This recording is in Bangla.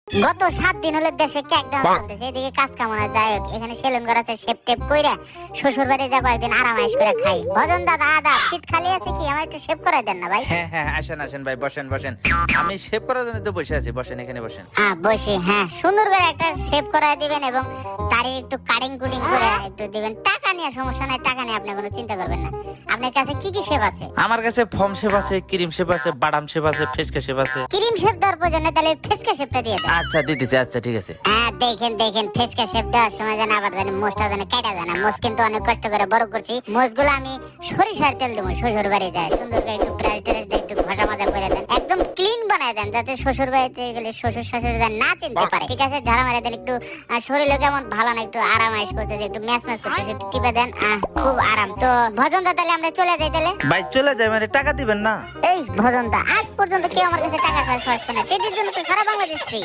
গত 7 দিন হলে দেশে ক্যাকডাউন চলতেছে, এদিকে কাজ কামনা যায় এখানে সেলুন করাছে, শেপ টেপ কইরা শ্বশুর বাড়ি যা কয়েকদিন আরামাইশ করে খাই। ভজন দাদা আদা সিট খালি আছে কি, আমার একটু শেপ করাই দেন না ভাই। হ্যাঁ হ্যাঁ, আসেন আসেন ভাই, বসেন বসেন। আমি শেভ করার জন্য তো বসে আছি, বসেন এখানে বসেন। হ্যাঁ বসি, হ্যাঁ সুন্দর করে একটা শেপ করাই দিবেন এবং তারই একটু কাটিং কুটিং করে একটু দিবেন। টাকা নিয়ে সমস্যা নাই, টাকা নিয়ে আপনি কোনো চিন্তা করবেন না। আপনার কাছে কি কি শেপ আছে? আমার কাছে ফর্ম শেপ আছে, ক্রিম শেপ আছে, বাদাম শেপ আছে, ফেসকা শেপ আছে। ক্রিম শেপ দেওয়ার প্রয়োজন নেই, তাহলে ফেসকা শেপটা দিয়ে দেন। আচ্ছা দিতেছি, আচ্ছা ঠিক আছে। হ্যাঁ দেখেন দেখেন, ফেসকা শেপ দেওয়ার সময় যেন আবার জানি মোষটা যেন কেটে যায় না। মোষ কিন্তু অনেক কষ্ট করে বড় করছি। মোষগুলো আমি সরিষার তেল দেবো, শ্বশুর বাড়ি যায় সুন্দর করে একটু ব্রাশ ট্রাশ দিয়ে একটু ঘষা মাজা করে দেন, একদম ক্লিন বানায় দেন, যাতে শ্বশুর বাড়িতে গেলে শ্বশুর শাশুড়ি যেন না চিনতে পারে। ঠিক আছে, ঝাড়া মারা দেন একটু। শরীরও কেমন ভালো না, একটু আরামাইশ করতেছে, একটু ম্যাচ ম্যাচ করতেছে, একটু টিপে দেন। খুব আরাম। তো ভজন দা তাহলে আমরা চলে যাই তাহলে। ভাই চলে যাই মানে টাকা দিবেন না? এই ভজন দা, আজ পর্যন্ত কেউ আমার কাছে টাকা চাওয়ার সাহস পায় না। টেডির জন্য তো সারা বাংলাদেশ ফ্রি।